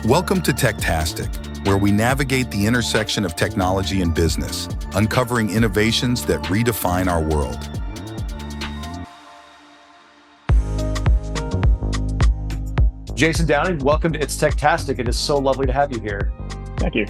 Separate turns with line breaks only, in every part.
Welcome to Techtastic, where we navigate the intersection of technology and business, uncovering innovations that redefine our world.
Jason Downing, welcome to It's Techtastic. It is so lovely to have you here.
Thank you.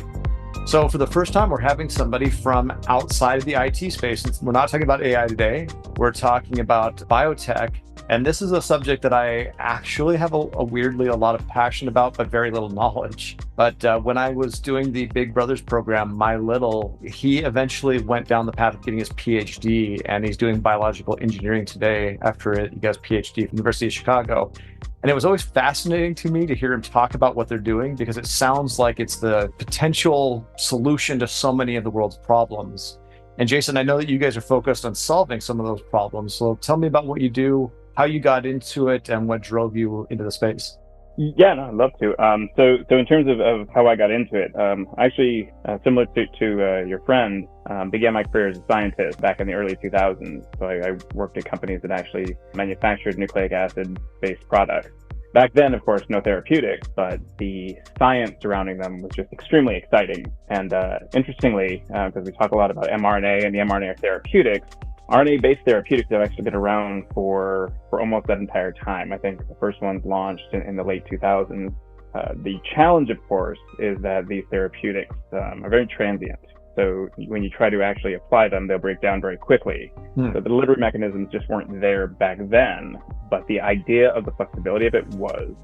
So for the first time, we're having somebody from outside of the IT space. We're not talking about AI today. We're talking about biotech. And this is a subject that I actually have a lot of passion about, but very little knowledge. But when I was doing the Big Brothers program, he eventually went down the path of getting his PhD, and he's doing biological engineering today after he got his PhD from the University of Chicago. And it was always fascinating to me to hear him talk about what they're doing, because it sounds like it's the potential solution to so many of the world's problems. And Jason, I know that you guys are focused on solving some of those problems. So tell me about what you do, how you got into it, and what drove you into the space.
Yeah, no, I'd love to. So in terms of how I got into it, actually, similar to your friend, began my career as a scientist back in the early 2000s. So I worked at companies that actually manufactured nucleic acid-based products. Back then, of course, no therapeutics, but the science surrounding them was just extremely exciting. And interestingly, because we talk a lot about mRNA and the mRNA therapeutics, RNA-based therapeutics have actually been around for almost that entire time. I think the first ones launched in the late 2000s. The challenge, of course, is that these therapeutics are very transient. So when you try to actually apply them, they'll break down very quickly. So the delivery mechanisms just weren't there back then, but the idea of the flexibility of it was.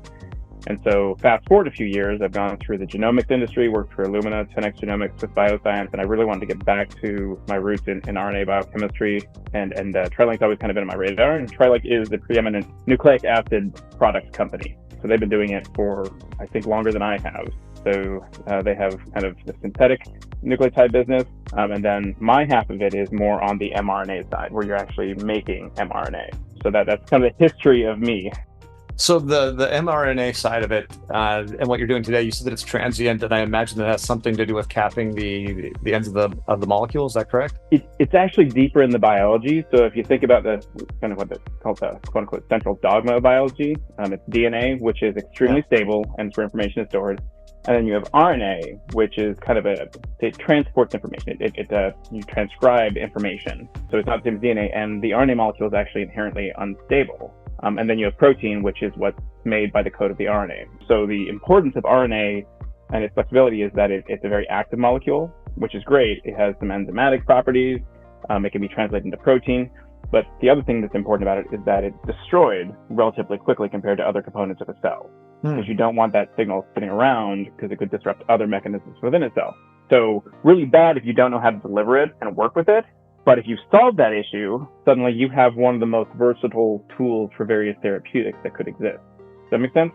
And so fast forward a few years, I've gone through the genomics industry, worked for Illumina, 10x Genomics with bioscience, and I really wanted to get back to my roots in RNA biochemistry. And TriLink's always kind of been on my radar, and TriLink is the preeminent nucleic acid products company. So they've been doing it for, I think, longer than I have. So they have kind of the synthetic nucleotide business, and then my half of it is more on the mRNA side, where you're actually making mRNA. So that's kind of the history of me.
So the mRNA side of it, and what you're doing today, you said that it's transient, and I imagine that has something to do with capping the ends of the molecule. Is that correct?
It's actually deeper in the biology. So if you think about the kind of what it's called the quote unquote central dogma of biology, it's DNA, which is extremely stable and it's where information is stored. And then you have RNA, which is kind of it transports information. You transcribe information. So it's not the same as DNA, and the RNA molecule is actually inherently unstable. And then you have protein, which is what's made by the code of the RNA. So the importance of RNA and its flexibility is that it's a very active molecule, which is great. It has some enzymatic properties. It can be translated into protein. But the other thing that's important about it is that it's destroyed relatively quickly compared to other components of a cell. Because you don't want that signal sitting around, because it could disrupt other mechanisms within a cell. So really bad if you don't know how to deliver it and work with it. But if you solve that issue, suddenly you have one of the most versatile tools for various therapeutics that could exist. Does that make sense?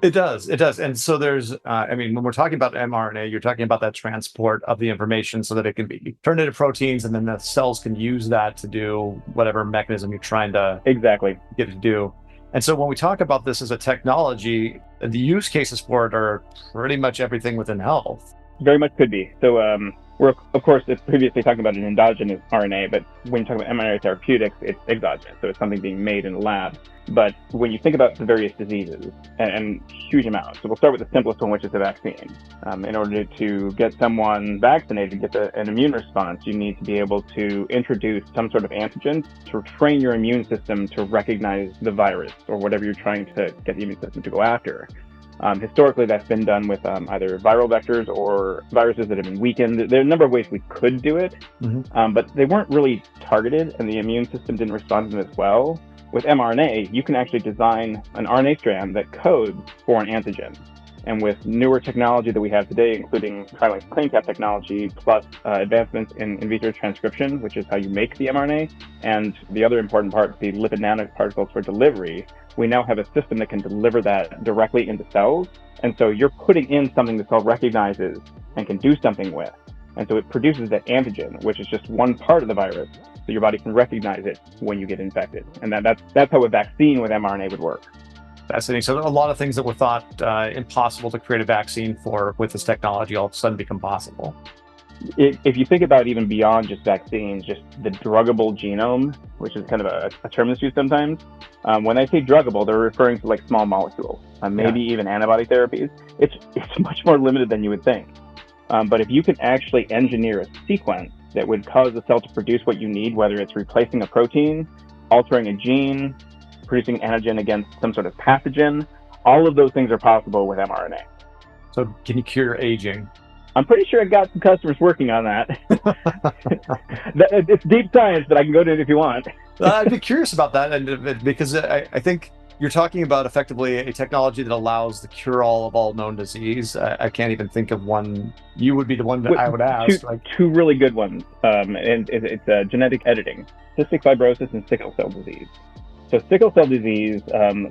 It does. And so there's, when we're talking about mRNA, you're talking about that transport of the information so that it can be turned into proteins, and then the cells can use that to do whatever mechanism you're trying to get it to do. And so when we talk about this as a technology, the use cases for it are pretty much everything within health.
Very much could be. So we're, of course, previously talking about an endogenous RNA, but when you talk about mRNA therapeutics, it's exogenous. So it's something being made in a lab. But when you think about the various diseases, and huge amounts, so we'll start with the simplest one, which is the vaccine. In order to get someone vaccinated, get an immune response, you need to be able to introduce some sort of antigen to train your immune system to recognize the virus or whatever you're trying to get the immune system to go after. Historically, that's been done with either viral vectors or viruses that have been weakened. There are a number of ways we could do it, but they weren't really targeted, and the immune system didn't respond to them as well. With mRNA, you can actually design an RNA strand that codes for an antigen. And with newer technology that we have today, including TriLink's CleanCap technology, plus advancements in vitro transcription, which is how you make the mRNA, and the other important part, the lipid nanoparticles for delivery, we now have a system that can deliver that directly into cells. And so you're putting in something the cell recognizes and can do something with. And so it produces that antigen, which is just one part of the virus, so your body can recognize it when you get infected. And that's how a vaccine with mRNA would work.
Fascinating. So a lot of things that were thought impossible to create a vaccine for with this technology all of a sudden become possible.
If you think about even beyond just vaccines, just the druggable genome, which is kind of a term that's used sometimes, when they say druggable, they're referring to like small molecules. maybe even antibody therapies. It's much more limited than you would think. But if you can actually engineer a sequence that would cause the cell to produce what you need, whether it's replacing a protein, altering a gene, producing an antigen against some sort of pathogen, all of those things are possible with mRNA.
So can you cure aging?
I'm pretty sure I got some customers working on that. It's deep science, but I can go to it if you want.
I'd be curious about that, and because I think you're talking about effectively a technology that allows the cure-all of all known disease. I can't even think of one. You would be the one that I would ask.
Two really good ones, and it's genetic editing, cystic fibrosis and sickle cell disease. So sickle cell disease,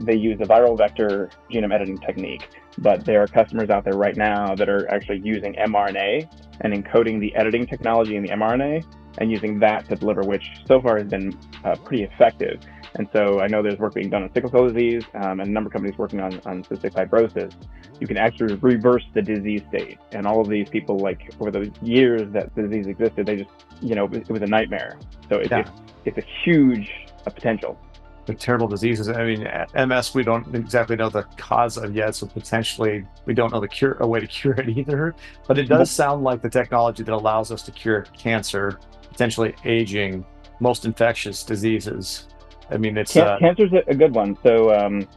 they use a viral vector genome editing technique, but there are customers out there right now that are actually using mRNA and encoding the editing technology in the mRNA and using that to deliver, which so far has been pretty effective. And so I know there's work being done on sickle cell disease and a number of companies working on cystic fibrosis. You can actually reverse the disease state. And all of these people, like over the years that the disease existed, they just, it was a nightmare. So it's a huge potential.
The terrible diseases. I mean, MS, we don't exactly know the cause of yet, so potentially we don't know a way to cure it either. But it does sound like the technology that allows us to cure cancer, potentially aging, most infectious diseases. I mean, it's
cancer's a good one. So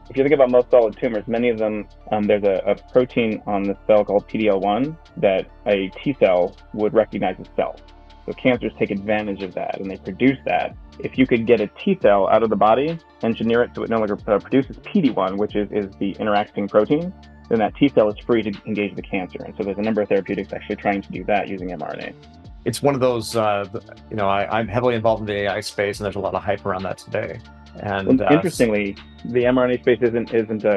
if you think about most solid tumors, many of them, there's a protein on the cell called PD-L1 that a T cell would recognize as cell. So cancers take advantage of that, and they produce that. If you could get a T cell out of the body, engineer it so it no longer produces PD-1, which is the interacting protein, then that T cell is free to engage the cancer. And so there's a number of therapeutics actually trying to do that using mRNA.
It's one of those, I'm heavily involved in the AI space, and there's a lot of hype around that today. And
interestingly, the mRNA space isn't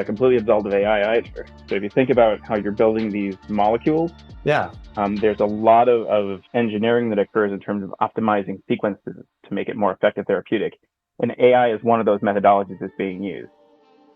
completely absolved of AI either. So if you think about how you're building these molecules, there's a lot of engineering that occurs in terms of optimizing sequences to make it more effective therapeutic. And AI is one of those methodologies that's being used.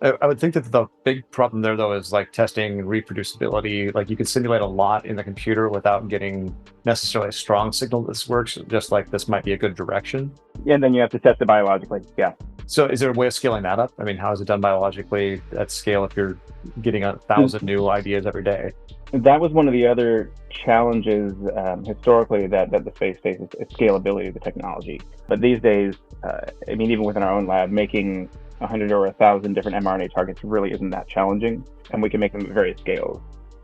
I would think that the big problem there, though, is like testing reproducibility. Like you can simulate a lot in the computer without getting necessarily a strong signal that this works, just like this might be a good direction.
Yeah, and then you have to test it biologically. Yeah.
So is there a way of scaling that up? I mean, how is it done biologically at scale if you're getting 1,000 new ideas every day?
That was one of the other challenges historically that the space faces, is scalability of the technology. But these days, even within our own lab, making 100 or 1,000 different mRNA targets really isn't that challenging, and we can make them at various scales.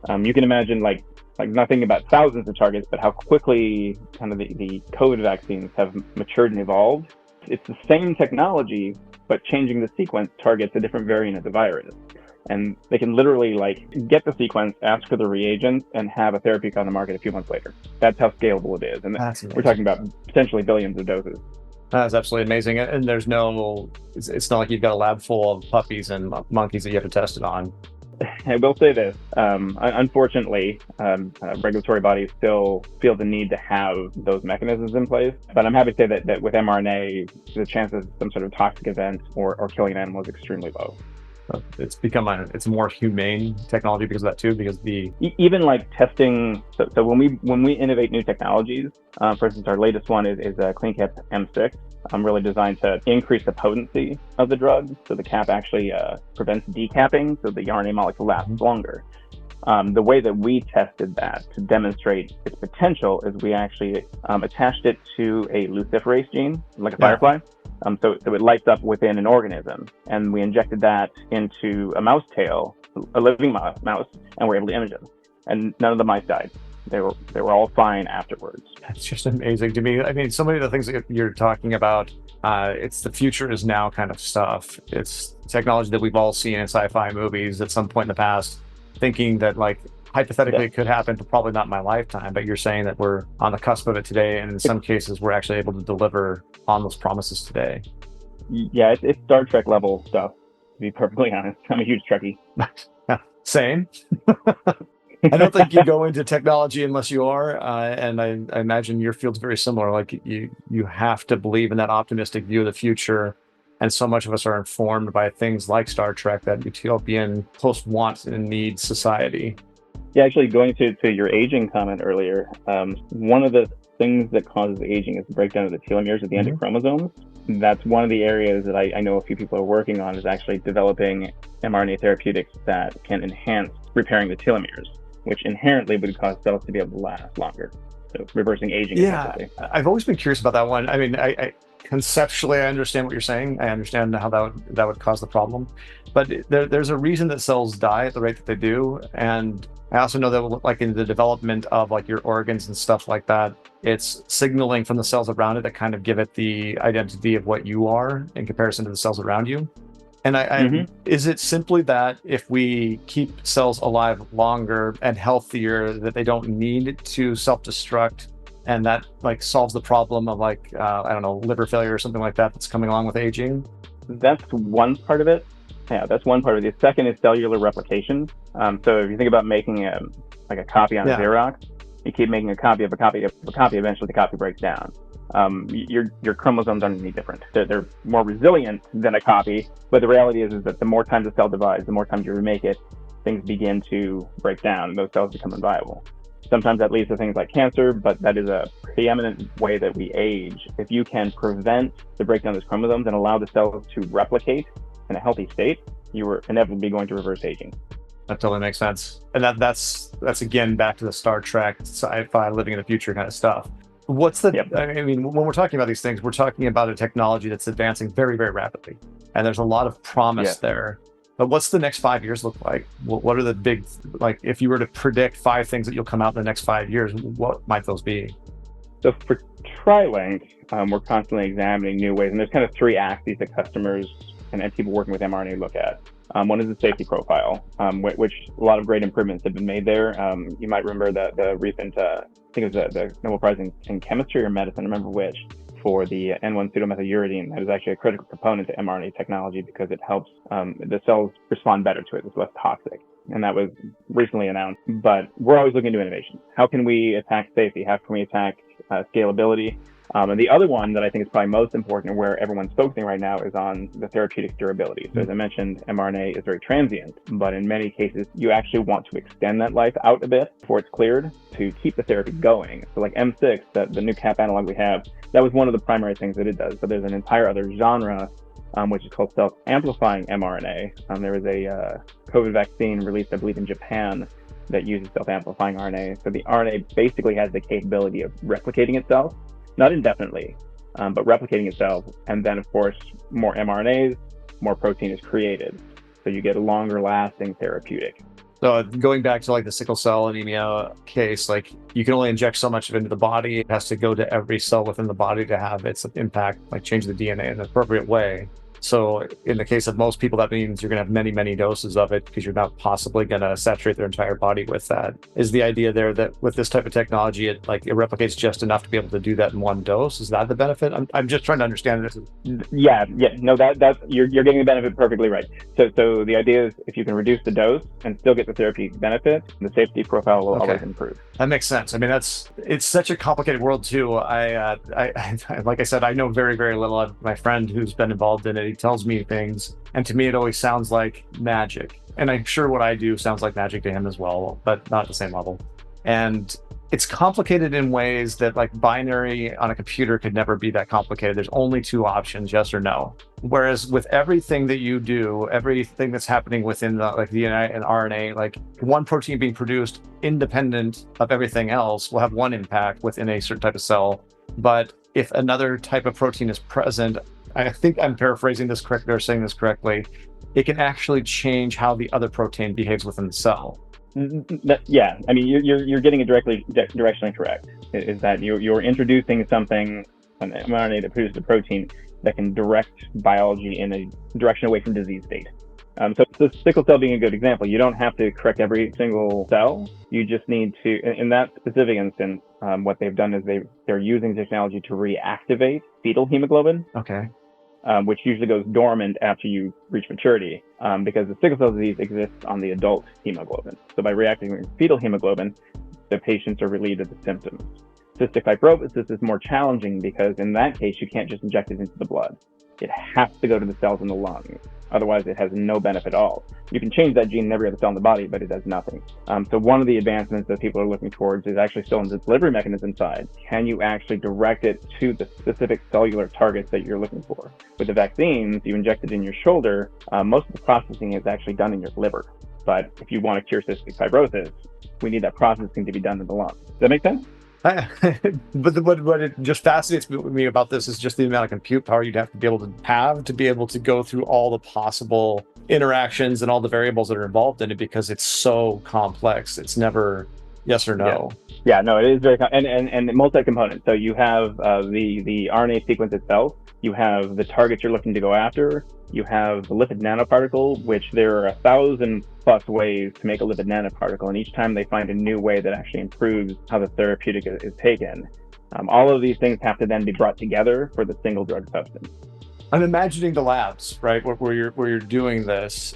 You can imagine like nothing about thousands of targets, but how quickly kind of the COVID vaccines have matured and evolved. It's the same technology, but changing the sequence targets a different variant of the virus. And they can literally get the sequence, ask for the reagents, and have a therapeutic on the market a few months later. That's how scalable it is. And we're talking about potentially billions of doses.
That's absolutely amazing. And there's it's not like you've got a lab full of puppies and monkeys that you have to test it on.
I will say this, unfortunately, regulatory bodies still feel the need to have those mechanisms in place. But I'm happy to say that with mRNA, the chances of some sort of toxic event or killing an animal is extremely low.
It's become it's a more humane technology because of that too, because
even like testing. So when we innovate new technologies, for instance, our latest one is a CleanCap M6. Really designed to increase the potency of the drug. So the cap actually prevents decapping, so the RNA molecule lasts longer. The way that we tested that to demonstrate its potential is we actually attached it to a luciferase gene, like a firefly. So it lights up within an organism, and we injected that into a mouse tail, a living mouse, and we're able to image them. And none of the mice died. They were all fine afterwards.
That's just amazing to me. I mean, so many of the things that you're talking about, it's the future is now kind of stuff. It's technology that we've all seen in sci-fi movies at some point in the past, thinking that hypothetically it could happen, but probably not in my lifetime. But you're saying that we're on the cusp of it today, and in some cases we're actually able to deliver on those promises today.
Yeah, it's Star Trek level stuff, to be perfectly honest. I'm a huge Trekkie.
Same. I don't think you go into technology unless you are, and I imagine your field's very similar. Like you have to believe in that optimistic view of the future, and so much of us are informed by things like Star Trek, that utopian post-want and need society.
Yeah, actually, going to your aging comment earlier, one of the things that causes aging is the breakdown of the telomeres at the end of chromosomes. That's one of the areas that I know a few people are working on, is actually developing mRNA therapeutics that can enhance repairing the telomeres, which inherently would cause cells to be able to last longer. So reversing aging, effectively.
I've always been curious about that one. I mean, I conceptually, I understand what you're saying. I understand how that would cause the problem, but there's a reason that cells die at the rate that they do. And I also know that, like, in the development of like your organs and stuff like that, it's signaling from the cells around it that kind of give it the identity of what you are in comparison to the cells around you. And is it simply that if we keep cells alive longer and healthier, that they don't need to self-destruct, and that like solves the problem of like, I don't know, liver failure or something like that that's coming along with aging?
That's one part of it. Yeah, that's one part of it. The second is cellular replication. So if you think about making a copy on a Xerox, you keep making a copy of a copy of a copy, eventually the copy breaks down. Your chromosomes aren't any different. They're more resilient than a copy, but the reality is that the more times the cell divides, the more times you remake it, things begin to break down, and those cells become unviable. Sometimes that leads to things like cancer, but that is a preeminent way that we age. If you can prevent the breakdown of those chromosomes and allow the cells to replicate in a healthy state, you are inevitably going to reverse aging.
That totally makes sense. And that's again back to the Star Trek sci-fi living in the future kind of stuff. What's the, I mean, when we're talking about these things, we're talking about a technology that's advancing very, very rapidly. And there's a lot of promise there. But what's the next 5 years look like? What are the big, like, if you were to predict 5 things that you'll come out in the next 5 years, what might those be?
So for TriLink, we're constantly examining new ways. And there's kind of 3 axes that customers and people working with mRNA look at. One is the safety profile, which a lot of great improvements have been made there. You might remember the recent, I think it was the Nobel Prize in chemistry or medicine, I remember which, for the N1 pseudomethyluridine. That is actually a critical component to mRNA technology because it helps the cells respond better to it. It's less toxic. And that was recently announced. But we're always looking to innovation. How can we attack safety? How can we attack scalability? And the other one that I think is probably most important, and where everyone's focusing right now, is on the therapeutic durability. So as I mentioned, mRNA is very transient, but in many cases, you actually want to extend that life out a bit before it's cleared to keep the therapy going. So like M6, the new cap analog we have, that was one of the primary things that it does. But there's an entire other genre, which is called self-amplifying mRNA. There was a COVID vaccine released, I believe, in Japan that uses self-amplifying RNA. So the RNA basically has the capability of replicating itself, not indefinitely, but replicating itself. And then, of course, more mRNAs, more protein is created. So you get a longer lasting therapeutic.
So going back to like the sickle cell anemia case, like you can only inject so much of it into the body. It has to go to every cell within the body to have its impact, like change the DNA in an appropriate way. So in the case of most people, that means you're going to have many, many doses of it because you're not possibly going to saturate their entire body with that. Is the idea there that with this type of technology, it replicates just enough to be able to do that in one dose? Is that the benefit? I'm just trying to understand this.
No, that's you're getting the benefit perfectly right. So the idea is if you can reduce the dose and still get the therapeutic benefit, the safety profile will always improve.
That makes sense. I mean, it's such a complicated world too. I like I said, I know very, very little. My friend who's been involved in it, he tells me things, and to me it always sounds like magic. And I'm sure what I do sounds like magic to him as well, but not at the same level. And it's complicated in ways that like binary on a computer could never be that complicated. There's only 2 options, yes or no. Whereas with everything that you do, everything that's happening within the DNA and RNA, like one protein being produced independent of everything else will have one impact within a certain type of cell. But if another type of protein is present, I think I'm paraphrasing this correctly or saying this correctly, it can actually change how the other protein behaves within the cell.
Yeah, I mean, you're getting it directionally correct. Is that you're introducing something, an mRNA that produces a protein that can direct biology in a direction away from disease state. So sickle cell being a good example, you don't have to correct every single cell. You just need to, in that specific instance, what they've done is they're using technology to reactivate fetal hemoglobin.
Okay.
Which usually goes dormant after you reach maturity, because the sickle cell disease exists on the adult hemoglobin. So by reactivating fetal hemoglobin, the patients are relieved of the symptoms. Cystic fibrosis is more challenging because in that case, you can't just inject it into the blood. It has to go to the cells in the lung. Otherwise, it has no benefit at all. You can change that gene in every other cell in the body, but it does nothing. So one of the advancements that people are looking towards is actually still in the delivery mechanism side. Can you actually direct it to the specific cellular targets that you're looking for? With the vaccines, you inject it in your shoulder. Most of the processing is actually done in your liver. But if you want to cure cystic fibrosis, we need that processing to be done in the lungs. Does that make sense?
But what it just fascinates me about this is just the amount of compute power you'd have to be able to go through all the possible interactions and all the variables that are involved in it, because it's so complex. It's never yes or no.
Yeah, no, it is very and multi-component. So you have the RNA sequence itself. You have the targets you're looking to go after. You have the lipid nanoparticle, which there are 1,000+ ways to make a lipid nanoparticle, and each time they find a new way that actually improves how the therapeutic is taken. All of these things have to then be brought together for the single drug substance.
I'm imagining the labs, right, where you're doing this,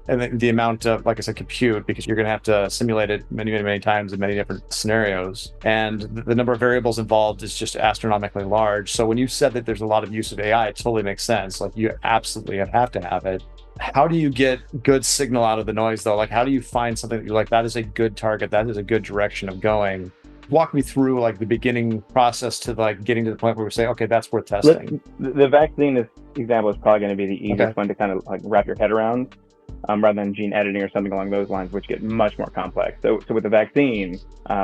and the amount of, like I said, compute, because you're going to have to simulate it many times in many different scenarios. And the number of variables involved is just astronomically large. So when you said that there's a lot of use of AI, it totally makes sense. Like, you absolutely have to have it. How do you get good signal out of the noise, though? Like, how do you find something that you're like, that is a good target, that is a good direction of going? Walk me through like the beginning process to like getting to the point where we say, okay, that's worth testing.
The vaccine example is probably going to be the easiest one to kind of like wrap your head around. Rather than gene editing or something along those lines, which get much more complex. So with the vaccine,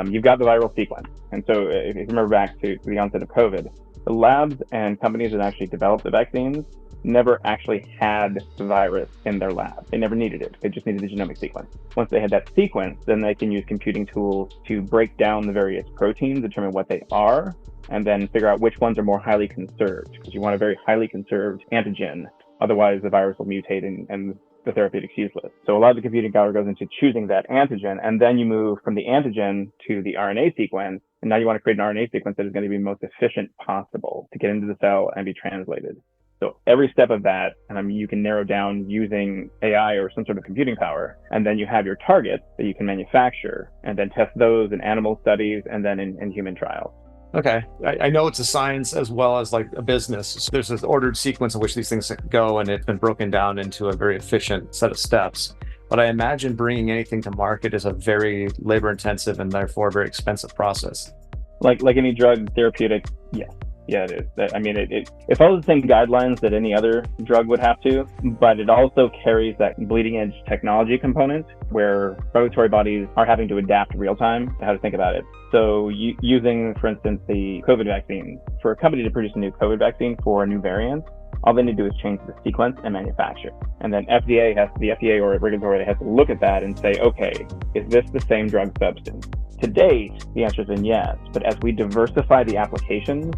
you've got the viral sequence. And so if you remember back to the onset of COVID, the labs and companies that actually developed the vaccines never actually had the virus in their lab. They never needed it. They just needed the genomic sequence. Once they had that sequence, then they can use computing tools to break down the various proteins, determine what they are, and then figure out which ones are more highly conserved, because you want a very highly conserved antigen. Otherwise, the virus will mutate and the therapeutics useless. So a lot of the computing power goes into choosing that antigen, and then you move from the antigen to the RNA sequence, and now you want to create an RNA sequence that is going to be most efficient possible to get into the cell and be translated. So every step of that, you can narrow down using AI or some sort of computing power, and then you have your targets that you can manufacture, and then test those in animal studies and then in human trials.
Okay. I know it's a science as well as like a business. So there's this ordered sequence in which these things go, and it's been broken down into a very efficient set of steps. But I imagine bringing anything to market is a very labor intensive and therefore very expensive process.
Like any drug therapeutic, yes. Yeah, it is. It follows the same guidelines that any other drug would have to, but it also carries that bleeding edge technology component where regulatory bodies are having to adapt real time to how to think about it. So using, for instance, the COVID vaccine, for a company to produce a new COVID vaccine for a new variant, all they need to do is change the sequence and manufacture. And then the FDA or regulatory has to look at that and say, okay, is this the same drug substance? To date, the answer has been yes, but as we diversify the applications,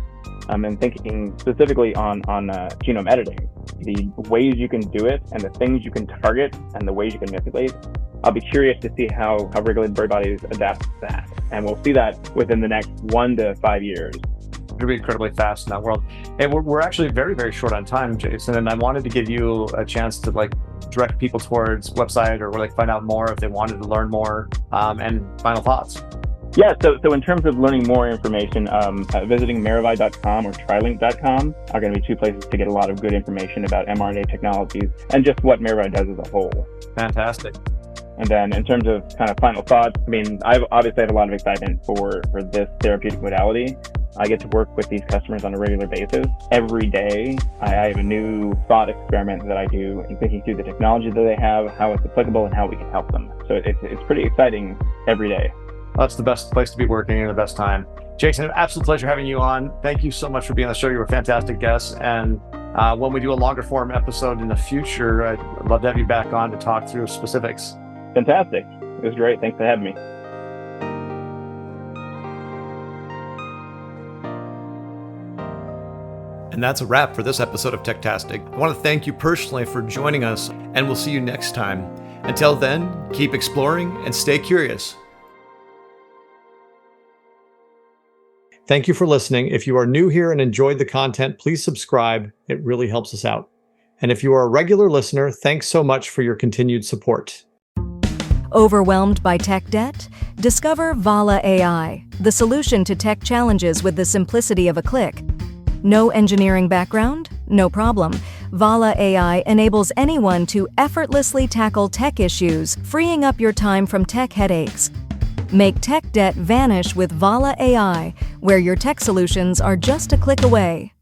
and thinking specifically on genome editing, the ways you can do it and the things you can target and the ways you can manipulate, I'll be curious to see how regulatory bodies adapt to that. And we'll see that within the next 1 to 5 years.
It'll be incredibly fast in that world. And we're actually very, very short on time, Jason. And I wanted to give you a chance to like direct people towards website or like find out more if they wanted to learn more, and final thoughts.
Yeah, so in terms of learning more information, visiting Maravai.com or TriLink.com are going to be two places to get a lot of good information about mRNA technologies and just what Maravai does as a whole.
Fantastic.
And then in terms of kind of final thoughts, I obviously have a lot of excitement for this therapeutic modality. I get to work with these customers on a regular basis. Every day, I have a new thought experiment that I do in thinking through the technology that they have, how it's applicable, and how we can help them. So it's pretty exciting every day.
That's the best place to be working and the best time. Jason, an absolute pleasure having you on. Thank you so much for being on the show. You were a fantastic guest. And when we do a longer form episode in the future, I'd love to have you back on to talk through specifics.
Fantastic. It was great. Thanks for having me.
And that's a wrap for this episode of Techtastic. I want to thank you personally for joining us, and we'll see you next time. Until then, keep exploring and stay curious. Thank you for listening. If you are new here and enjoyed the content, please subscribe. It really helps us out. And if you are a regular listener, thanks so much for your continued support.
Overwhelmed by tech debt? Discover Vala AI, the solution to tech challenges with the simplicity of a click. No engineering background? No problem. Vala AI enables anyone to effortlessly tackle tech issues, freeing up your time from tech headaches. Make tech debt vanish with Vala AI, where your tech solutions are just a click away.